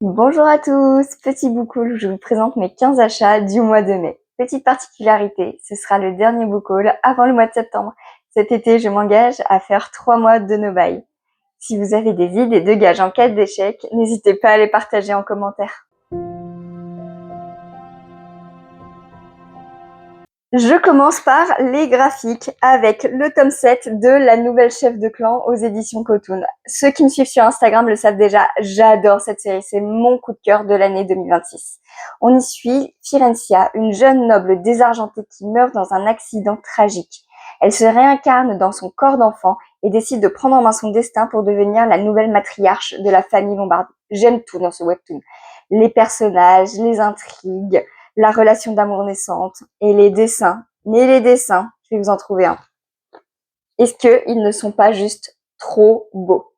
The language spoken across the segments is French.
Bonjour à tous, petit book haul, je vous présente mes 15 achats du mois de mai. Petite particularité, ce sera le dernier book haul avant le mois de septembre. Cet été, je m'engage à faire 3 mois de no-buy. Si vous avez des idées de gages en cas d'échec, n'hésitez pas à les partager en commentaire. Je commence par les graphiques avec le tome 7 de La Nouvelle Chef de Clan aux éditions Cotoon. Ceux qui me suivent sur Instagram le savent déjà, j'adore cette série, c'est mon coup de cœur de l'année 2026. On y suit Firencia, une jeune noble désargentée qui meurt dans un accident tragique. Elle se réincarne dans son corps d'enfant et décide de prendre en main son destin pour devenir la nouvelle matriarche de la famille Lombardi. J'aime tout dans ce webtoon. Les personnages, les intrigues, la relation d'amour naissante et les dessins. Mais les dessins, je vais vous en trouver un. Est-ce qu'ils ne sont pas juste trop beaux?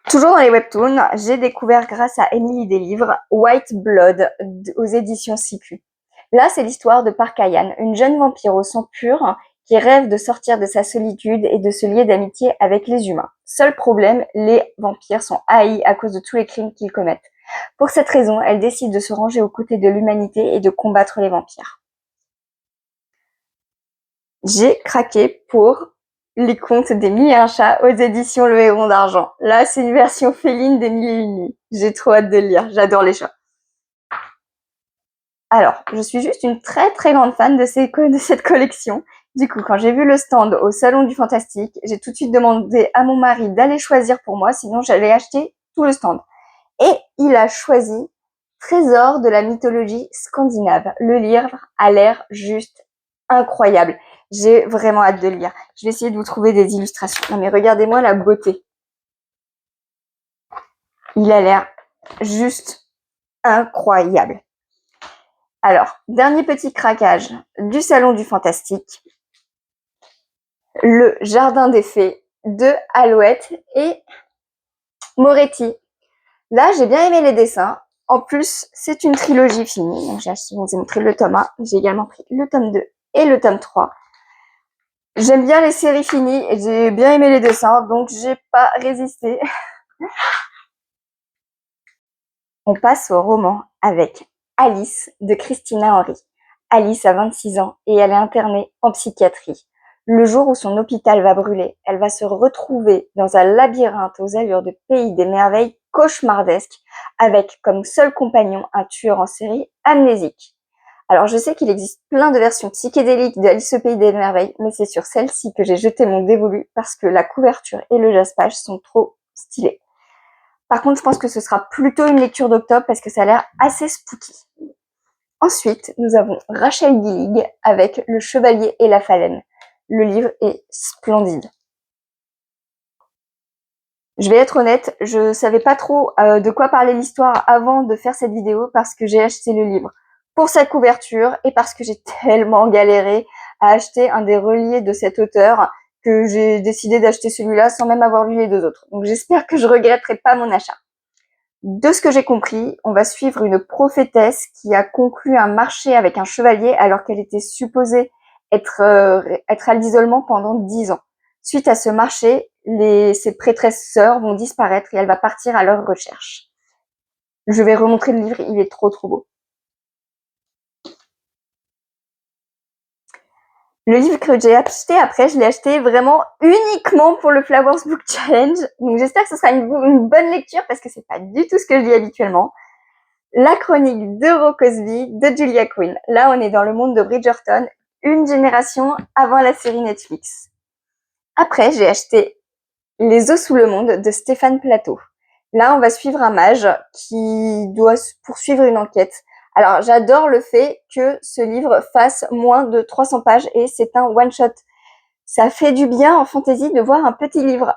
Toujours dans les webtoons, j'ai découvert grâce à Emily Delivre White Blood aux éditions Sipu. Là, c'est l'histoire de Parkayan, une jeune vampire au sang pur qui rêve de sortir de sa solitude et de se lier d'amitié avec les humains. Seul problème, les vampires sont haïs à cause de tous les crimes qu'ils commettent. Pour cette raison, elle décide de se ranger aux côtés de l'humanité et de combattre les vampires. J'ai craqué pour Les Contes des Mille et un Chats aux éditions Le Héron d'Argent. Là, c'est une version féline des Mille et une Nuits. J'ai trop hâte de le lire, j'adore les chats. Alors, je suis juste une très très grande fan de cette collection. Du coup, quand j'ai vu le stand au Salon du Fantastique, j'ai tout de suite demandé à mon mari d'aller choisir pour moi, sinon j'allais acheter tout le stand. Et il a choisi Trésor de la mythologie scandinave. Le livre a l'air juste incroyable. J'ai vraiment hâte de le lire. Je vais essayer de vous trouver des illustrations. Non mais regardez-moi la beauté. Il a l'air juste incroyable. Alors, dernier petit craquage du Salon du Fantastique. Le Jardin des Fées de Alouette et Moretti. Là, j'ai bien aimé les dessins. En plus, c'est une trilogie finie. Donc, je vous ai montré le tome 1. J'ai également pris le tome 2 et le tome 3. J'aime bien les séries finies et j'ai bien aimé les dessins, donc j'ai pas résisté. On passe au roman avec Alice de Christina Henry. Alice a 26 ans et elle est internée en psychiatrie. Le jour où son hôpital va brûler, elle va se retrouver dans un labyrinthe aux allures de pays des merveilles cauchemardesques avec comme seul compagnon un tueur en série amnésique. Alors je sais qu'il existe plein de versions psychédéliques d'Alice au pays des merveilles, mais c'est sur celle-ci que j'ai jeté mon dévolu parce que la couverture et le jaspage sont trop stylés. Par contre, je pense que ce sera plutôt une lecture d'octobre parce que ça a l'air assez spooky. Ensuite, nous avons Rachel Gillig avec Le Chevalier et la Phalène. Le livre est splendide. Je vais être honnête, je savais pas trop de quoi parler l'histoire avant de faire cette vidéo parce que j'ai acheté le livre pour sa couverture et parce que j'ai tellement galéré à acheter un des reliés de cet auteur que j'ai décidé d'acheter celui-là sans même avoir lu les deux autres. Donc j'espère que je regretterai pas mon achat. De ce que j'ai compris, on va suivre une prophétesse qui a conclu un marché avec un chevalier alors qu'elle était supposée être à l'isolement pendant 10 ans. Suite à ce marché, ses prêtresses sœurs vont disparaître et elle va partir à leur recherche. Je vais remontrer le livre, il est trop beau. Le livre que j'ai acheté après, je l'ai acheté vraiment uniquement pour le Flowers Book Challenge. Donc j'espère que ce sera une bonne lecture parce que c'est pas du tout ce que je lis habituellement. La chronique d'Euro Cosby de Julia Quinn. Là, on est dans le monde de Bridgerton, une génération avant la série Netflix. Après, j'ai acheté Les eaux sous le monde de Stéphane Plateau. Là, on va suivre un mage qui doit poursuivre une enquête. Alors, j'adore le fait que ce livre fasse moins de 300 pages et c'est un one-shot. Ça fait du bien en fantasy de voir un petit livre.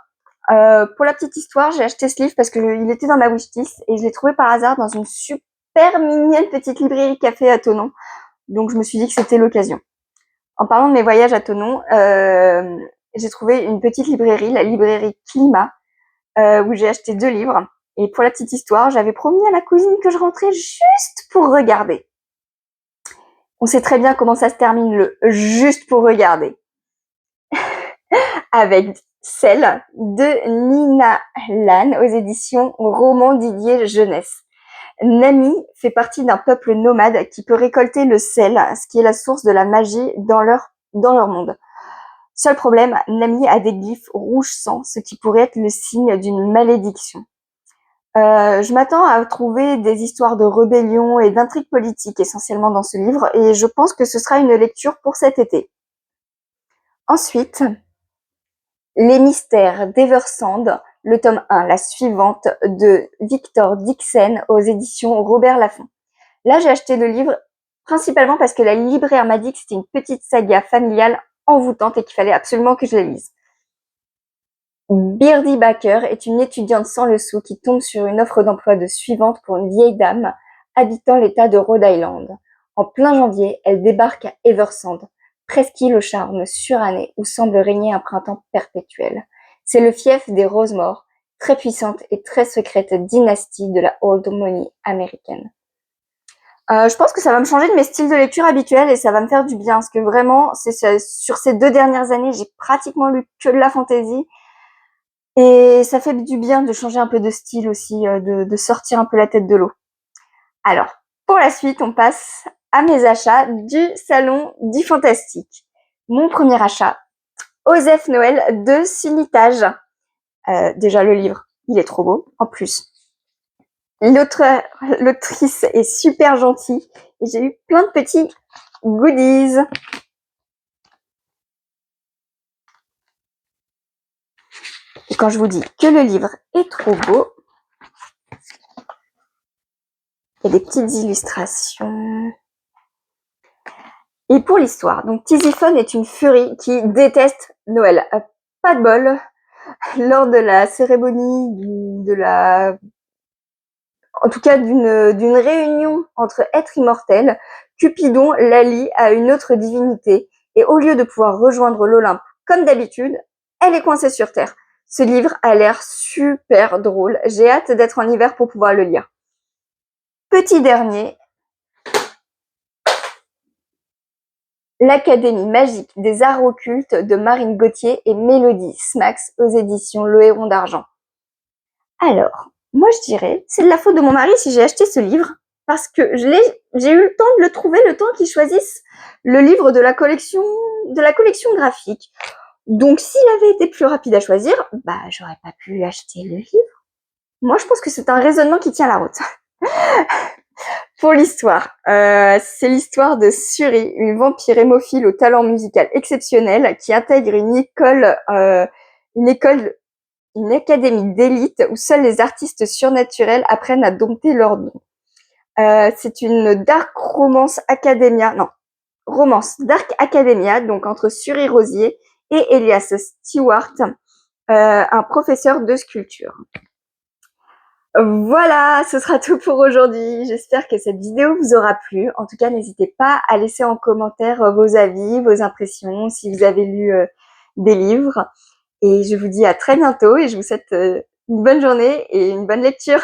Pour la petite histoire, j'ai acheté ce livre parce qu'il était dans ma wishlist et je l'ai trouvé par hasard dans une super mignonne petite librairie café à Thonon. Donc, je me suis dit que c'était l'occasion. En parlant de mes voyages à Thonon, j'ai trouvé une petite librairie, la librairie Climat, où j'ai acheté 2 livres. Et pour la petite histoire, j'avais promis à ma cousine que je rentrais juste pour regarder. On sait très bien comment ça se termine, le juste pour regarder. Avec Celle de Nina Lann aux éditions Roman Didier Jeunesse. Nami fait partie d'un peuple nomade qui peut récolter le sel, ce qui est la source de la magie dans leur monde. Seul problème, Nami a des glyphes rouge sang, ce qui pourrait être le signe d'une malédiction. Je m'attends à trouver des histoires de rébellion et d'intrigues politiques essentiellement dans ce livre, et je pense que ce sera une lecture pour cet été. Ensuite, Les mystères d'Eversand, le tome 1, la suivante de Victor Dixen aux éditions Robert Laffont. Là, j'ai acheté le livre principalement parce que la libraire m'a dit que c'était une petite saga familiale envoûtante et qu'il fallait absolument que je la lise. Birdie Baker est une étudiante sans le sou qui tombe sur une offre d'emploi de suivante pour une vieille dame habitant l'État de Rhode Island. En plein janvier, elle débarque à Eversand, presqu'île au charme suranné où semble régner un printemps perpétuel. C'est le fief des Rosemore, très puissante et très secrète dynastie de la Old Money américaine. Je pense que ça va me changer de mes styles de lecture habituels et ça va me faire du bien parce que vraiment, sur ces 2 dernières années, j'ai pratiquement lu que de la fantasy et ça fait du bien de changer un peu de style aussi, de sortir un peu la tête de l'eau. Alors, pour la suite, on passe à mes achats du salon du fantastique. Mon premier achat, Osef Noël de Sunitage. Déjà le livre, il est trop beau. En plus, l'autrice est super gentille et j'ai eu plein de petits goodies. Et quand je vous dis que le livre est trop beau, il y a des petites illustrations. Et pour l'histoire, donc Tisiphone est une furie qui déteste Noël. Pas de bol. Lors de la cérémonie en tout cas d'une réunion entre êtres immortels, Cupidon l'allie à une autre divinité et au lieu de pouvoir rejoindre l'Olympe comme d'habitude, elle est coincée sur Terre. Ce livre a l'air super drôle. J'ai hâte d'être en hiver pour pouvoir le lire. Petit dernier, L'Académie magique des arts occultes de Marine Gauthier et Mélodie Smax aux éditions Le Héron d'Argent. Alors, moi je dirais, c'est de la faute de mon mari si j'ai acheté ce livre, parce que j'ai eu le temps de le trouver, le temps qu'il choisisse le livre de la collection graphique. Donc s'il avait été plus rapide à choisir, j'aurais pas pu acheter le livre. Moi je pense que c'est un raisonnement qui tient la route. Pour l'histoire, c'est l'histoire de Suri, une vampire hémophile au talent musical exceptionnel qui intègre une académie d'élite où seuls les artistes surnaturels apprennent à dompter leurs dons. C'est une romance Dark Academia, donc entre Suri Rosier et Elias Stewart, un professeur de sculpture. Voilà, ce sera tout pour aujourd'hui. J'espère que cette vidéo vous aura plu. En tout cas, n'hésitez pas à laisser en commentaire vos avis, vos impressions, si vous avez lu des livres. Et je vous dis à très bientôt et je vous souhaite une bonne journée et une bonne lecture.